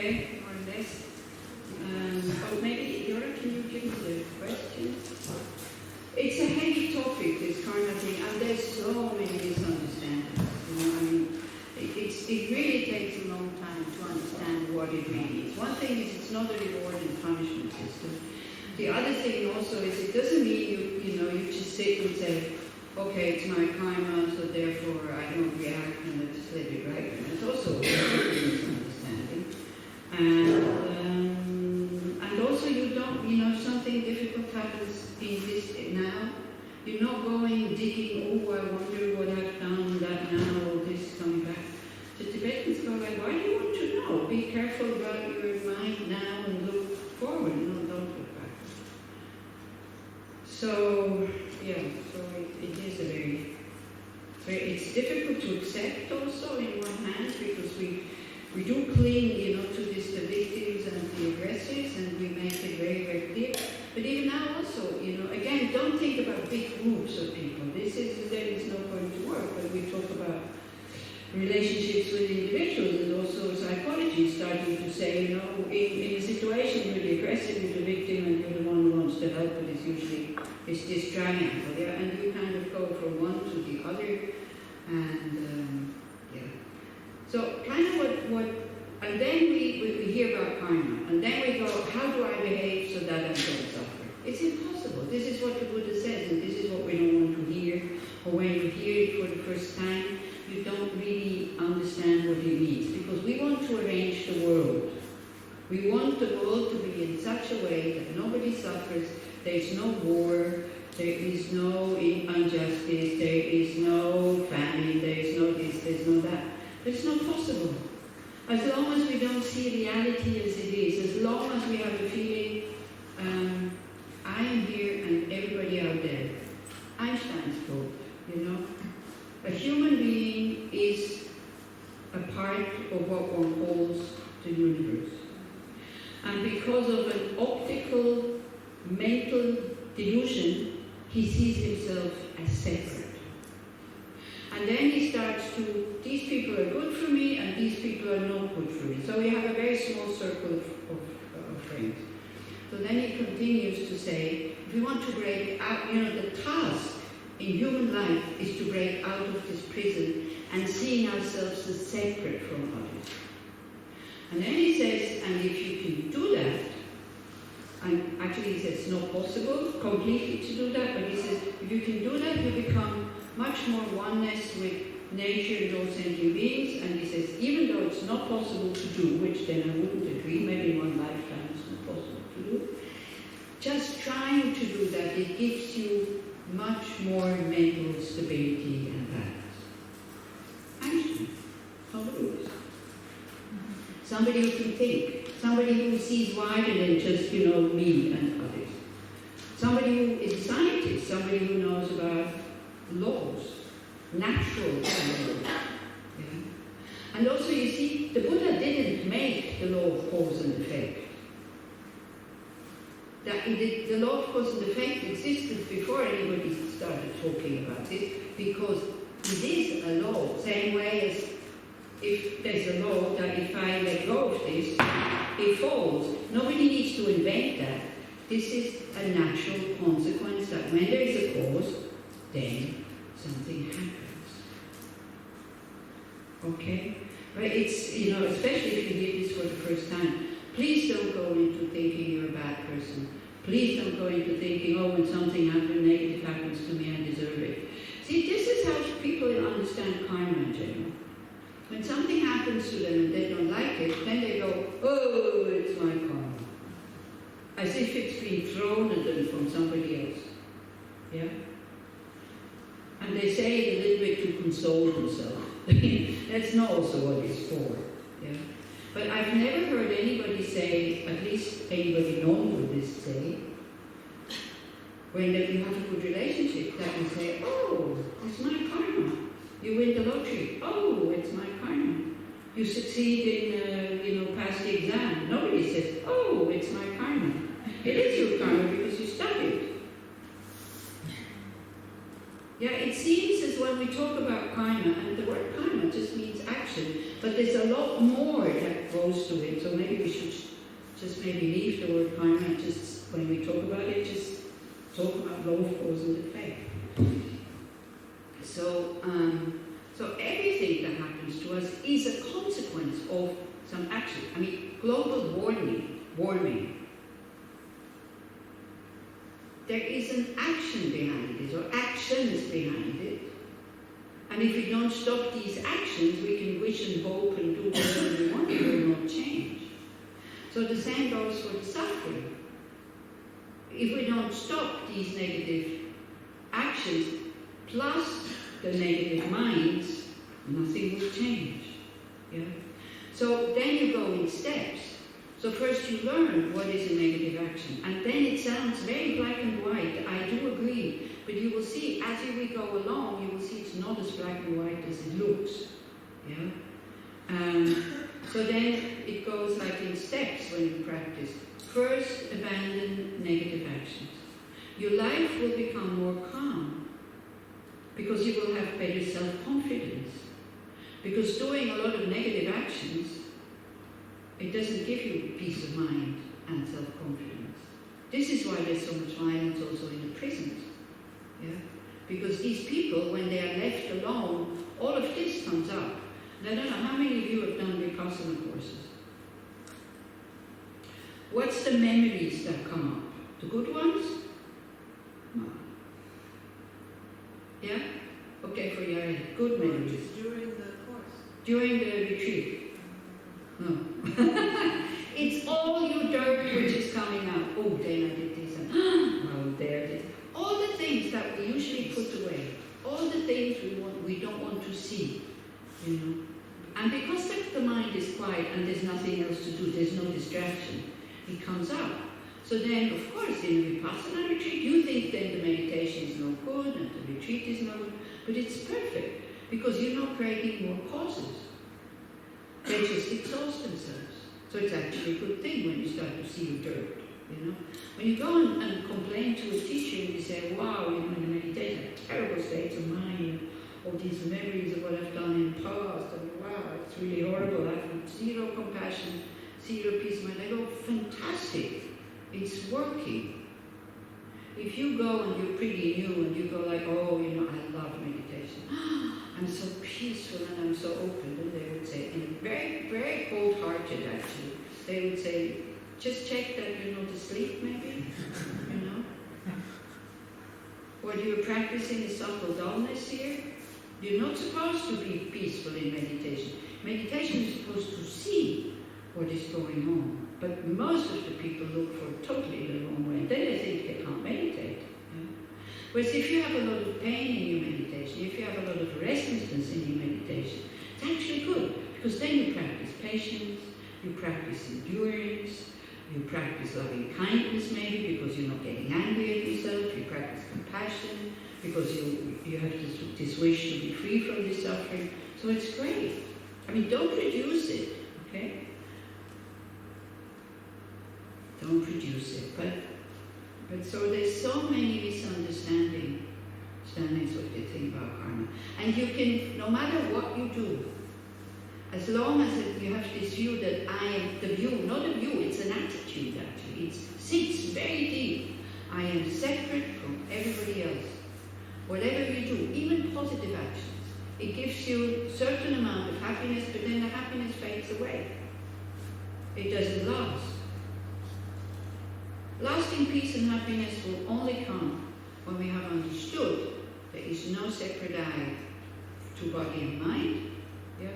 okay, more or less. Maybe Yora, can you give me the question? It's a heavy topic, this karma thing, and there's so many misunderstandings. I mean, it really takes a long time to understand what it really is. One thing is it's not a reward and punishment system. The other thing also is it doesn't mean you just sit and say, okay, it's my karma, so therefore I don't react and let's let it right. And it's also a misunderstanding. And also you don't, if something difficult happens in this now, you're not going digging, oh, I wonder what I've done, that now, or this coming back. The Tibetans go like, why do you want to know? Be careful about your mind now and look forward, don't look back. So, yeah, so it is a very, it's difficult to accept also in one hand because we do cling, to this, the victims and the aggressors, and we make it very, very clear. But even now also, again, don't think about big groups of people. There is no going to work, but we talk about relationships with individuals, and also psychology starting to say, in a situation where the aggressor is the victim and you're the one who wants to help, but it's usually this triangle, yeah, and you kind of go from one to the other, and So kind of what and then we hear about karma, and then we go, how do I behave so that I don't suffer? It's impossible. This is what the Buddha says, and this is what we don't want to hear. Or when you hear it for the first time, you don't really understand what it means, because we want to arrange the world. We want the world to be in such a way that nobody suffers, there is no war, there is no injustice, there is no famine, there is no this, there is no that. But it's not possible. As long as we don't see reality as it is, as long as we have the feeling, I am here and everybody out there. Einstein's quote, a human being is a part of what one calls the universe. And because of an optical, mental delusion, he sees himself as separate. And then he starts to, these people are good for me and these people are not good for me. So we have a very small circle of friends. So then he continues to say, if we want to break out, the task in human life is to break out of this prison and seeing ourselves as separate from others. And then he says, and if you can do that, and actually he says it's not possible completely to do that, but he says, if you can do that, you become much more oneness with nature and all sentient beings. And he says, even though it's not possible to do, which then I wouldn't agree, maybe in one lifetime it's not possible to do, just trying to do that, it gives you much more mental stability and balance. Einstein, not a Buddhist. Somebody who can think, somebody who sees wider than just, me and others. Somebody who is a scientist, somebody who knows about laws, natural laws. Yeah? And also, you see, the Buddha didn't make the law of cause and effect. The law of cause and effect existed before anybody started talking about it, because it is a law, same way as if there's a law that if I let go of this, it falls. Nobody needs to invent that. This is a natural consequence that when there is a cause, then something happens. Okay? But it's, especially if you hear this for the first time, please don't go into thinking you're a bad person. Please don't go into thinking, oh, when something negative happens to me, I deserve it. See, this is how people understand karma in general. When something happens to them and they don't like it, then they go, oh, it's my karma. As if it's being thrown at them from somebody else. Yeah? And they say it a little bit to console themselves. That's not also what it's for. Yeah? But I've never heard anybody say, at least anybody non-Buddhist say, when you have a good relationship, that you say, oh, it's my karma. You win the lottery. Oh, it's my karma. You succeed in, pass the exam. Nobody says, oh, it's my karma. It is your karma because you studied. Yeah, it seems as when we talk about karma, and the word karma just means action, but there's a lot more that goes to it. So maybe we should just maybe leave the word karma and just, when we talk about it, just talk about law of cause and effect. So, so everything that happens to us is a consequence of some action. I mean, global warming. There is an action behind it, or actions behind it. And if we don't stop these actions, we can wish and hope and do whatever we want, it will not change. So the same goes for the suffering. If we don't stop these negative actions, plus the negative minds, nothing will change. Yeah? So then you go in steps. So first you learn what is a negative action, and then it sounds very black and white. I do agree, but you will see as we go along, you will see it's not as black and white as it looks. Yeah. So then it goes like in steps when you practice. First, abandon negative actions. Your life will become more calm because you will have better self-confidence. Because doing a lot of negative actions, it doesn't give you peace of mind and self-confidence. This is why there's so much violence also in the prisons. Yeah? Because these people, when they are left alone, all of this comes up. And I don't know how many of you have done Vipassana courses. What's the memories that come up? The good ones? No. Yeah? Okay, for your good memories. During the course. During the retreat. No. It's all your dirt which is coming out. Oh, then I did this. And, oh, there it is. All the things that we usually put away. All the things we don't want to see. You know. And because the mind is quiet and there's nothing else to do, there's no distraction, it comes out. So then, of course, in a Vipassana retreat, you think then the meditation is no good and the retreat is no good, but it's perfect because you're not creating more causes. They just exhaust themselves. So it's actually a good thing when you start to see your dirt, you know. When you go and complain to a teacher and you say, wow, you know, in the meditation, I have terrible states of mind, all these memories of what I've done in the past, and wow, it's really horrible, I have zero compassion, zero peace of mind. I go, fantastic, it's working. If you go and you're pretty new and you go like, oh, you know, I love meditation. I'm so peaceful and I'm so open. And they would say, and very, very cold-hearted actually, they would say, just check that you're not asleep maybe, you know. What you're practicing is subtle dullness here. You're not supposed to be peaceful in meditation. Meditation is supposed to see what is going on. But most of the people look for totally the wrong way. Then they think they can't meditate. Yeah? Whereas if you have a lot of pain in your meditation, if you have a lot of restlessness in your meditation, it's actually good. Because then you practice patience, you practice endurance, you practice loving kindness maybe because you're not getting angry at yourself, you practice compassion because you have this wish to be free from this suffering. So it's great. I mean, don't reduce it, okay? Don't reduce it. But so there's so many misunderstandings what they think about karma. And you can, no matter what you do, as long as you have this view that I am the view, not a view, it's an attitude actually. It sits very deep. I am separate from everybody else. Whatever you do, even positive actions, it gives you a certain amount of happiness, but then the happiness fades away. It doesn't last. Lasting peace and happiness will only come when we have understood there is no separate I to body and mind. Yeah?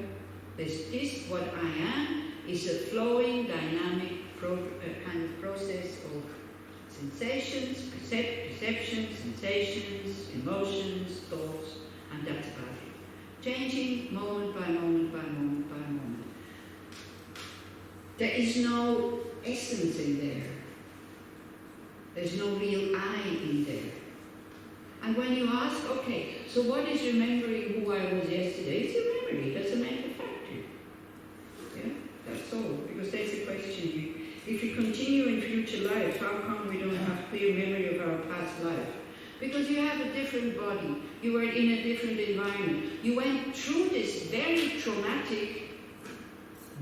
There's this, what I am, is a flowing, dynamic kind of process of sensations, perceptions, sensations, emotions, thoughts, and that's about it. Changing moment by moment by moment by moment. There is no essence in there. There's no real I in there. And when you ask, okay, so what is remembering who I was yesterday? It's a memory, that's a mental factory. Yeah, that's all. Because there's a question. If you continue in future life, how come we don't have clear memory of our past life? Because you have a different body. You were in a different environment. You went through this very traumatic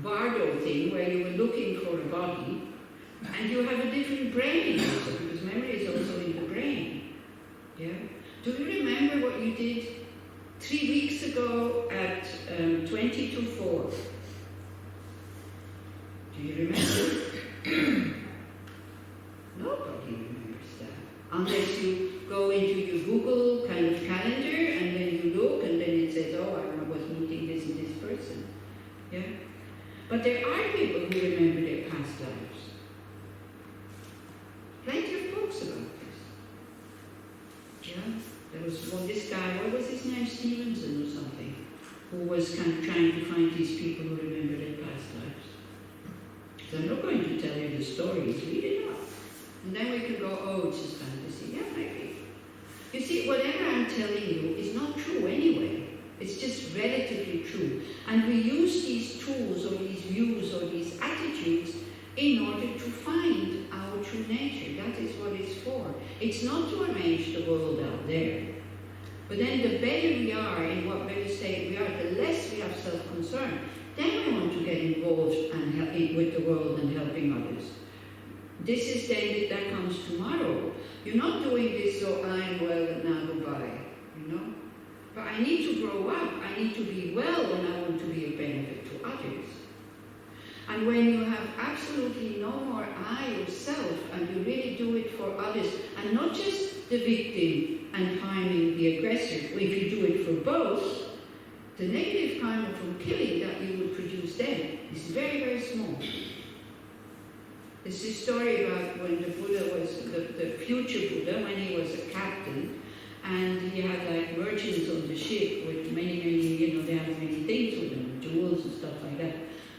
bardo thing where you were looking for a body, and you have a different brain also, because memory is also in the brain. Yeah? Do you remember what you did 3 weeks ago at 20 to 4? Do you remember? Nobody remembers that. Unless you go into your Google kind of calendar and then you look and then it says, oh, I was meeting this and this person. Yeah? But there are people who remember their past lives. Plenty of books about this. Yeah? There was this guy, what was his name? Stevenson or something, who was kind of trying to find these people who remember their past lives. So I'm not going to tell you the stories, read it up. And then we can go, oh, it's just fantasy. Yeah, maybe. You see, whatever I'm telling you is not true anyway. It's just relatively true. And we use these tools or these views or these attitudes in order to find our true nature. That is what it's for. It's not to arrange the world out there. But then the better we are in whatever state we are, the less we have self-concern. Then we want to get involved and with the world and helping others. This is then that comes tomorrow. You're not doing this so I'm well and now goodbye, you know? But I need to grow up. I need to be well when I want to be a benefit to others. And when you have absolutely no more I or self, and you really do it for others, and not just the victim and harming the aggressor, if you do it for both, the negative karma from killing that you will produce then is very, very small. There's this story about when the Buddha was, the future Buddha, when he was a captain, and he had like merchants on the ship with many, they had many things with them, jewels and stuff like that.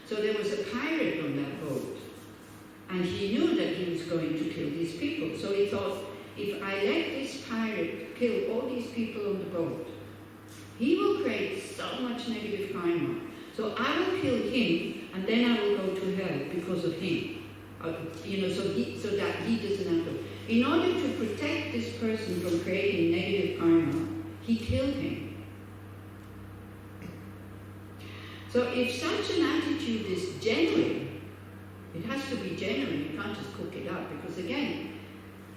So there was a pirate on that boat, and he knew that he was going to kill these people. So he thought, if I let this pirate kill all these people on the boat, he will create so much negative karma. So I will kill him, and then I will go to hell because of him. So that he doesn't have to. In order to protect this person from creating negative karma, he killed him. So if such an attitude is genuine, it has to be genuine. You can't just cook it up, because again,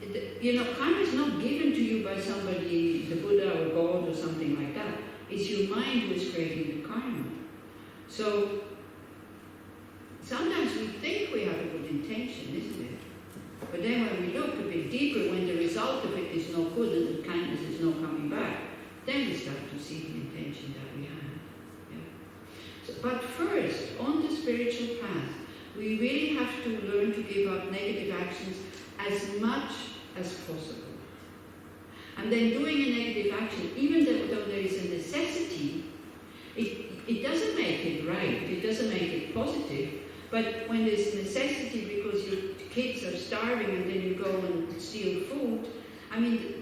karma is not given to you by somebody, the Buddha or God or something like that. It's your mind who is creating the karma. So sometimes we think we have a good intention, isn't it? But then when we look a bit deeper, when the result of it is no good and the kindness is not coming back, then we start to see the intention that we have. Yeah? So, but first, on the spiritual path, we really have to learn to give up negative actions as much as possible. And then doing a negative action, even though there is a necessity, it doesn't make it right, it doesn't make it positive. But when there's necessity because your kids are starving and then you go and steal food, I mean,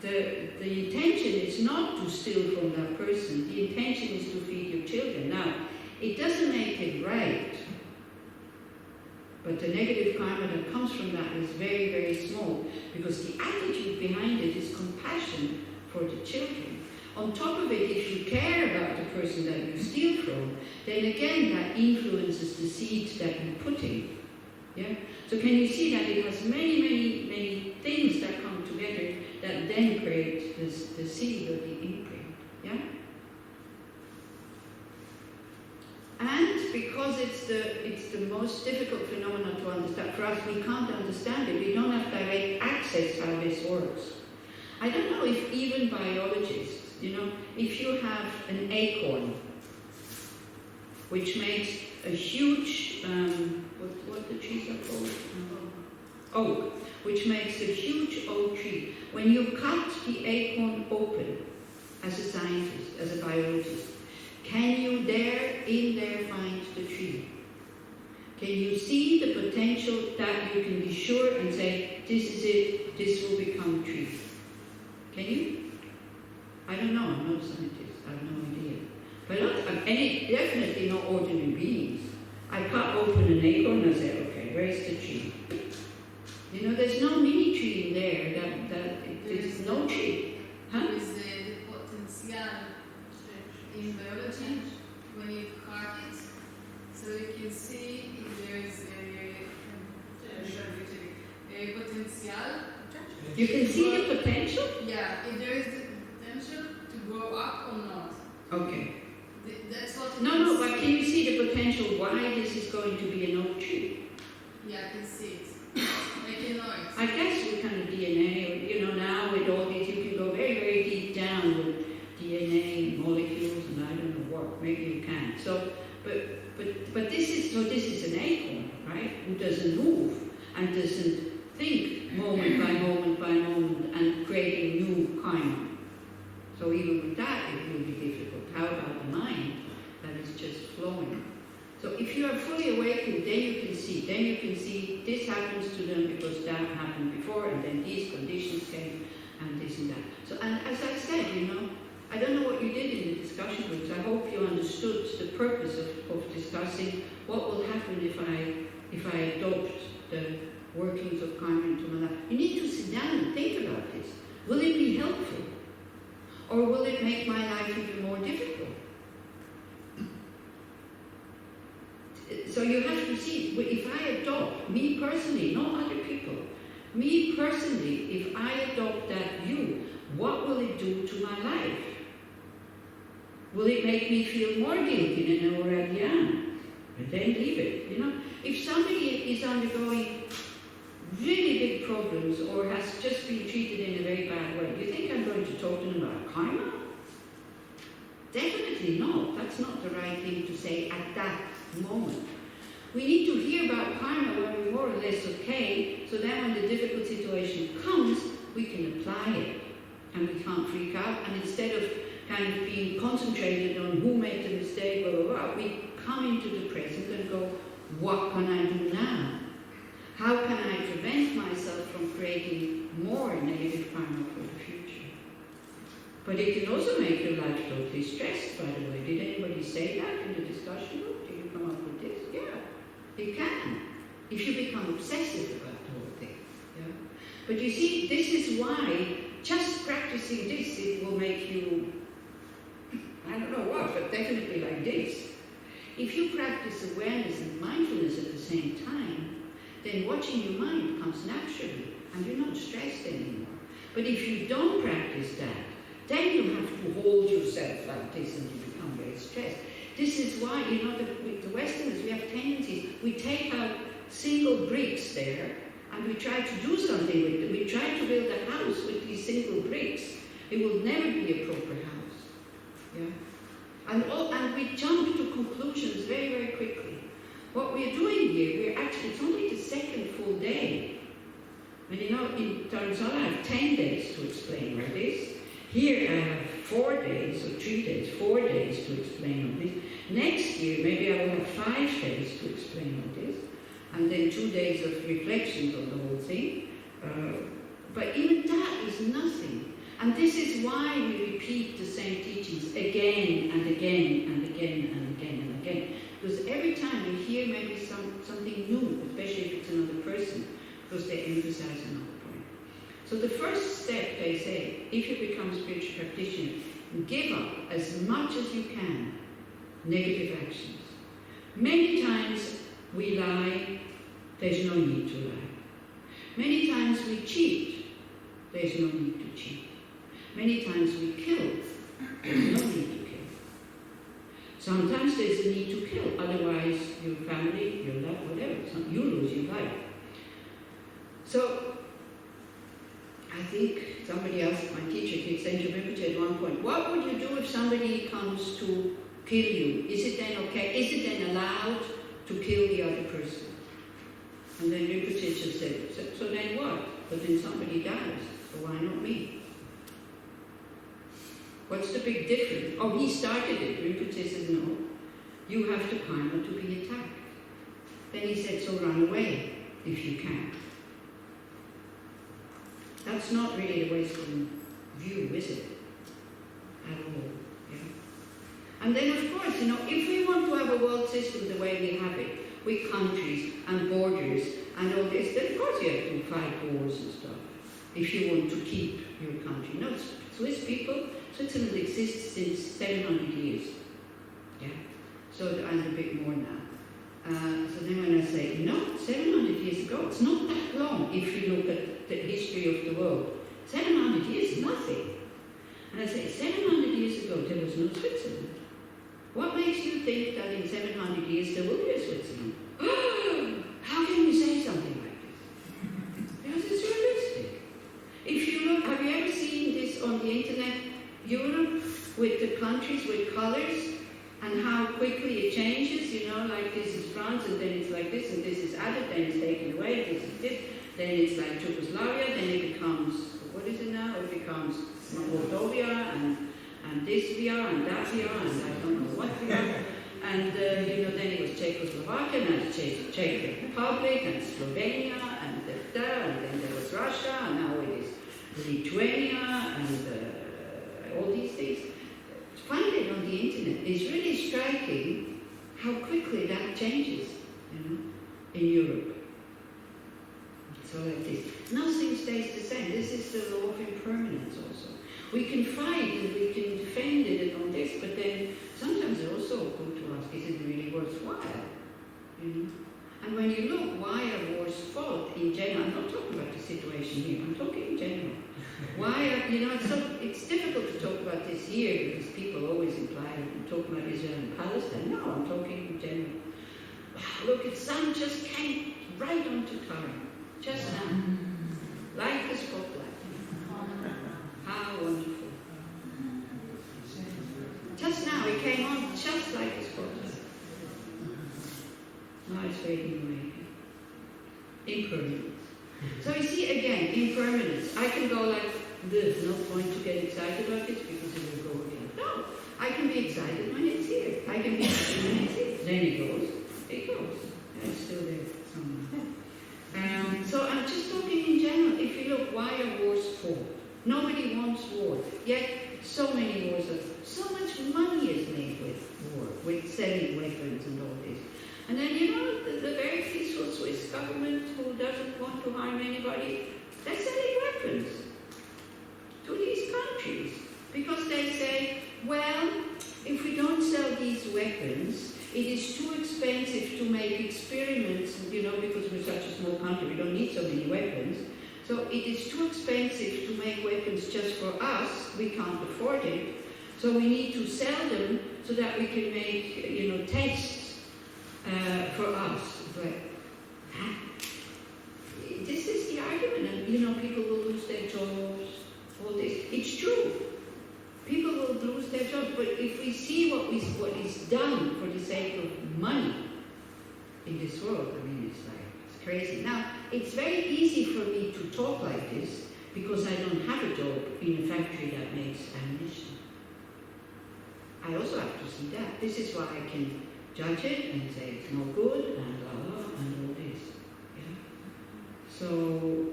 the intention is not to steal from that person. The intention is to feed your children. Now, it doesn't make it right, but the negative karma that comes from that is very, very small, because the attitude behind it is compassion for the children. On top of it, if you care about the person that you steal from, then again that influences the seeds that you put in. Yeah? So can you see that it has many, many, many things that come together that then create the seed or the imprint. Yeah? And because it's the most difficult phenomenon to understand, for us we can't understand it, we don't have direct access how this works. I don't know if even biologists, if you have an acorn, which makes a huge, what the trees are called? Oak, which makes a huge oak tree. When you cut the acorn open, as a scientist, as a biologist, can you in there find the tree? Can you see the potential that you can be sure and say, this is it, this will become a tree? Can you? I don't know, I'm not a scientist, I have no idea. But definitely not ordinary beings. I cut open an acorn and I say, okay, where's the tree? There's no mini tree in there, there's no tree. Huh? Is the potential in biology, when you cut it, Okay. That's what it No, is. no, but can you see the potential why this is going to be an oak tree? Yeah, I can see it. I can know it. I guess with kind of DNA, you know, now with all these, you can go very, very deep down with DNA and molecules and I don't know what. Maybe you can. So, but this is an acorn, right? Who doesn't move and doesn't think moment by moment by moment and creating new kind. So even with that, it will be difficult. How about the mind that is just flowing? So if you are fully awakened, then you can see this happens to them because that happened before, and then these conditions came, and this and that. So, and as I said, you know, I don't know what you did in the discussion groups. I hope you understood the purpose of discussing what will happen if I adopt the workings of karma into my life. You need to sit down and think about this. Will it be helpful? Or will it make my life even more difficult? So you have to see, if I adopt, me personally, not other people, me personally, if I adopt that view, what will it do to my life? Will it make me feel more guilty than I already am? And then leave it, you know? If somebody is undergoing really big problems or has just been treated in a very bad way, do you think I'm going to talk to them about karma? Definitely not. That's not the right thing to say at that moment. We need to hear about karma when we're more or less okay, so then when the difficult situation comes, we can apply it. And we can't freak out, and instead of kind of being concentrated on who made the mistake, blah, blah, blah, we come into the present and go, what can I do now? How can I prevent myself from creating more negative karma for the future? But it can also make your life totally stressed, by the way. Did anybody say that in the discussion group? Did you come up with this? Yeah, it can. If you become obsessive about the whole thing. Yeah? But you see, this is why just practicing this, it will make you, I don't know what, but definitely like this. If you practice awareness and mindfulness at the same time, then watching your mind comes naturally, and you're not stressed anymore. But if you don't practice that, then you have to hold yourself like this and you become very stressed. This is why, you know, the Westerners, we have tendencies, we take out single bricks there, and we try to do something with them. We try to build a house with these single bricks. It will never be a proper house. Yeah? And we jump to conclusions very, very quickly. What we're doing here, it's only the second full day. And you know, in Dharamsala I have 10 days to explain all this. Here I have 4 days, or 3 days, 4 days to explain all this. Next year, maybe I will have 5 days to explain all this. And then 2 days of reflections on the whole thing. But even that is nothing. And this is why we repeat the same teachings again and again and again and again and again. Because every time we hear maybe something new, especially if it's another person, because they emphasize another point. So the first step, they say, if you become a spiritual practitioner, give up as much as you can negative actions. Many times we lie, there's no need to lie. Many times we cheat, there's no need to cheat. Many times we kill, there's no need to kill. Sometimes there's a need to kill, otherwise your family, your life, whatever, you lose your life. So, I think somebody else, my teacher, Sengye Rinpoche at one point, what would you do if somebody comes to kill you? Is it then okay? Is it then allowed to kill the other person? And then Rinpoche just said, so then what? But then somebody dies, so why not me? What's the big difference? Oh, he started it. Rinpoche said, no, you have the karma to be attacked. Then he said, so run away if you can. That's not really the Western view, is it? At all. Yeah? And then, of course, you know, if we want to have a world system the way we have it, with countries and borders and all this, then of course you have to fight wars and stuff. If you want to keep your country. No, Swiss people, Switzerland exists since 700 years. Yeah? So, and a bit more now. So then when I say, no, 700 years ago, it's not that long if you look at the history of the world. 700 years is nothing. And I say, 700 years ago, there was no Switzerland. think that in 700 years there will be a Switzerland. How can you say something like this? Because it's realistic. If you look, have you ever seen this on the internet? Europe with the countries with colors and how quickly it changes, you know, like this is France and then it's like this and this is added, then it's taken away, this is this, then it's like Czechoslovakia, then it becomes, what is it now? It becomes Moldova and this VR and that VR and I don't know what VR. And, you know, then it was Czechoslovakia and it's Czech Republic and Slovenia and then there was Russia and now it is Lithuania and all these things. Find it on the internet. It's really striking how quickly that changes, you know, in Europe. So like this. Nothing stays the same. This is the law of impermanence also. We can fight and we can defend it and all this, but then sometimes it's also good to ask, is it really worthwhile? You know? And when you look why are wars fought in general, I'm not talking about the situation here, I'm talking in general. Why are, you know, it's difficult to talk about this here because people always imply I'm talking about Israel and Palestine. No, I'm talking in general. Look, the sun just came right onto time, just now, like the spotlight. How wonderful. Just now, it came on just like a spotlight. Now it's fading away. Impermanence. So you see again, impermanence. I can go like, there's no point to get excited about this because it will go again. No, I can be excited when it's here. I can be happy when it's here. Then it goes. And it's still there somewhere. So I'm just talking in general. If you look, why are wars fought? Nobody wants war. Yet so many wars are, so much money is made with war, with selling weapons and all this. And then, you know, the very peaceful Swiss government who doesn't want to harm anybody, they're selling weapons to these countries. Because they say, well, if we don't sell these weapons, it is too expensive to make experiments, you know, because we're such a small country, we don't need so many weapons. So it is too expensive to make weapons just for us, we can't afford it. So we need to sell them so that we can make, you know, tests for us. But this is the argument, and you know, people will lose their jobs, all this. It's true. People will lose their jobs, but if we see what is done for the sake of money in this world, I mean, it's crazy. Now, it's very easy for me to talk like this because I don't have a job in a factory that makes ammunition. I also have to see that. This is why I can judge it and say it's no good and blah, blah, and all this. Yeah? So,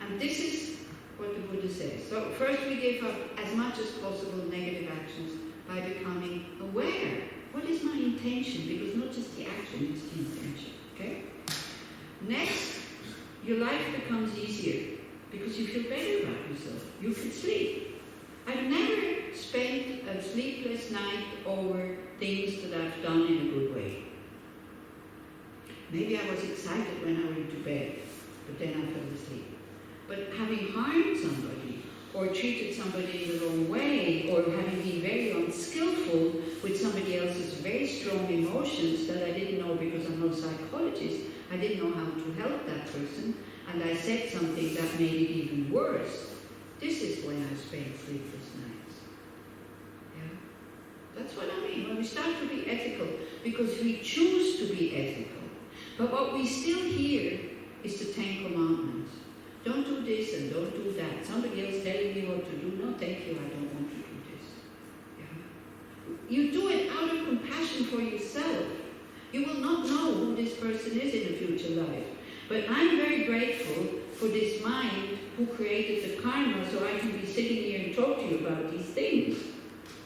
and this is what the Buddha says. So first we give up as much as possible negative actions by becoming aware. What is my intention? Because not just the action, it's the intention. Okay? Next, your life becomes easier because you feel better about yourself. You can sleep. I've never spent a sleepless night over things that I've done in a good way. Maybe I was excited when I went to bed, but then I fell asleep. But having harmed somebody, or treated somebody in the wrong way, or having been very unskillful with somebody else's very strong emotions that I didn't know because I'm not a psychologist, I didn't know how to help that person, and I said something that made it even worse. This is when I spend sleepless nights. Yeah? That's what I mean. When we start to be ethical, because we choose to be ethical. But what we still hear is the 10 Commandments. Don't do this and don't do that. Somebody else telling me what to do. No, thank you, I don't want to do this. Yeah? You do it out of compassion for yourself. You will not know who this person is in a future life. But I'm very grateful for this mind who created the karma so I can be sitting here and talk to you about these things.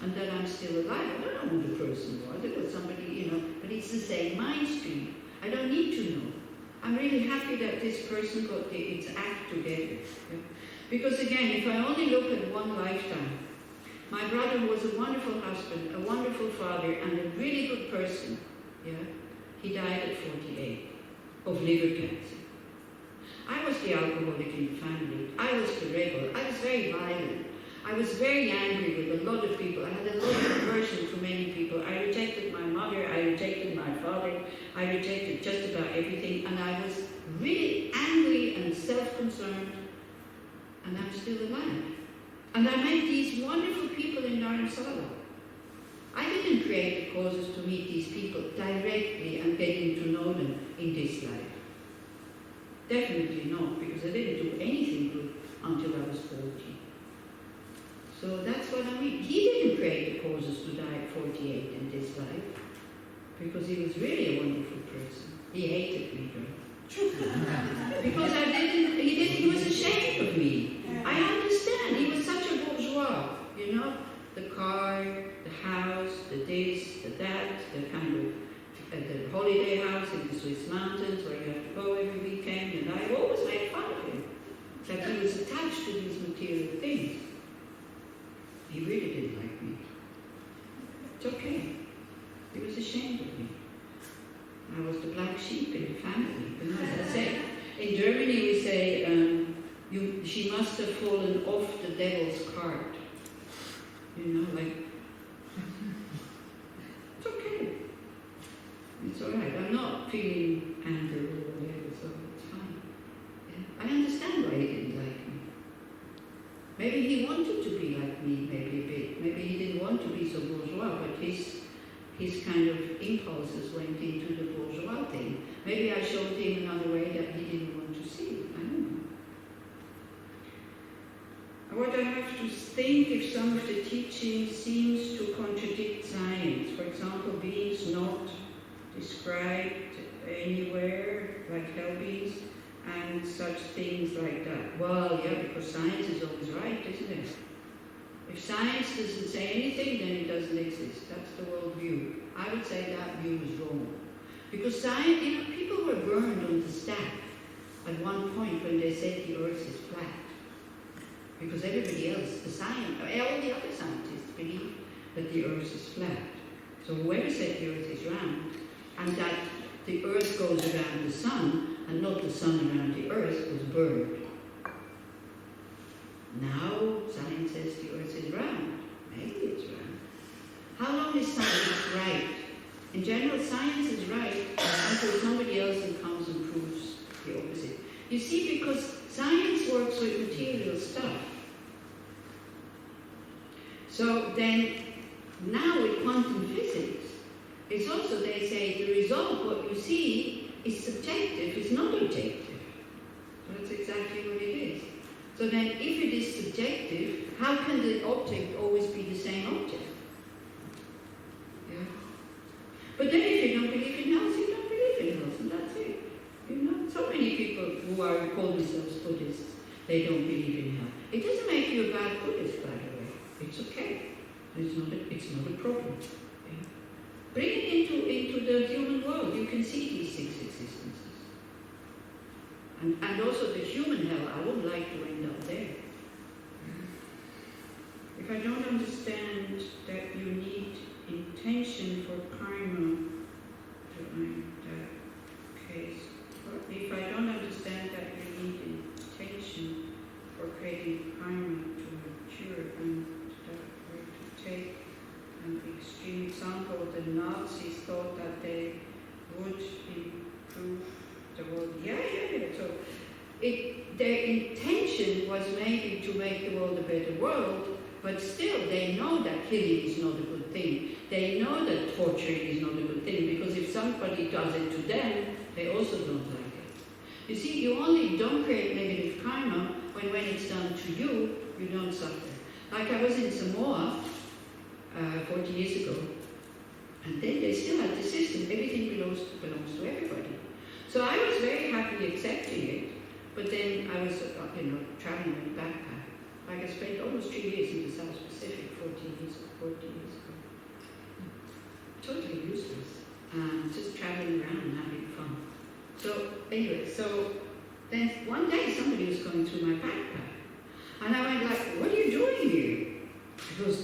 And that I'm still alive. I don't know who the person was. It was somebody, you know, but it's the same mind stream. I don't need to know. I'm really happy that this person got its act together. Yeah? Because again, if I only look at one lifetime, my brother was a wonderful husband, a wonderful father, and a really good person. Yeah? He died at 48 of liver cancer. I was the alcoholic in the family. I was the rebel. I was very violent. I was very angry with a lot of people. I had a lot of aversion to many people. I rejected my mother, I rejected my father, I rejected just about everything, and I was really angry and self-concerned, and I'm still alive. And I met these wonderful people in Dharamsala. I didn't create the causes to meet these people directly and getting to know them in this life. Definitely not, because I didn't do anything good until I was 40. So that's what I mean. He didn't create the causes to die at 48 in this life, because he was really a wonderful person. He hated me, though. Because he was ashamed of me. I understand. He was such a bourgeois, you know? The car, the house, the this, the that, the kind of the holiday house in the Swiss mountains where you have to go every weekend, and I always made fun of him. That he was attached to these material things. He really didn't like me. It's okay. He was ashamed of me. I was the black sheep in the family. And as I said, in Germany we say, she must have fallen off the devil's cart. You know, like, it's okay. It's all right. I'm not feeling anger or whatever, so it's fine. Yeah. I understand why he didn't like me. Maybe he wanted to be like me, maybe a bit. Maybe he didn't want to be so bourgeois, but his kind of impulses went into the bourgeois thing. Maybe I showed him another way that he didn't want to see. I don't know. What I have to think if some of the teaching seems to contradict science. For example, beings not described anywhere, like hell beings, and such things like that. Well, yeah, because science is always right, isn't it? If science doesn't say anything, then it doesn't exist. That's the world view. I would say that view is wrong. Because science, you know, people were burned on the stake at one point when they said the earth is flat. Because everybody else, all the other scientists believe that the earth is flat. So whoever said the earth is round, and that the earth goes around the sun, and not the sun around the earth, was burned. Now science says the earth is round. Maybe it's round. How long is science right? In general, science is right until somebody else comes and proves the opposite. You see, because science works with material stuff. So then, now with quantum physics, it's also, they say, the result, what you see, is subjective, it's not objective. So that's exactly what it is. So then, if it is subjective, how can the object always be the same object? Yeah. But then if you don't believe in hells, you don't believe in hells, and that's it. You know, so many people who call themselves Buddhists, they don't believe in hell. It doesn't make you a bad Buddhist, by the way. It's okay. It's not a problem. Okay? Bring it into the human world. You can see these six existences. And also the human hell, I would like to end up there. If I don't understand that you need intention for karma to end that case, if I don't understand that you need intention for creating karma to mature, and that were to take an extreme example, the Nazis thought that they would improve the world. Yeah. So their intention was maybe to make the world a better world, but still they know that killing is not a good thing. They know that torturing is not a good thing, because if somebody does it to them, they also don't like it. You see, you only don't create negative karma when it's done to you, you don't suffer. Like I was in Samoa 40 years ago, and then they still had the system, everything belongs to everybody. So I was very happy accepting it, but then I was, traveling with a backpack. Like I spent almost 3 years in the South Pacific 40 years ago. Totally useless. Just traveling around and having fun. So anyway, then one day somebody was going through my backpack. And I went like, what are you doing here? He goes,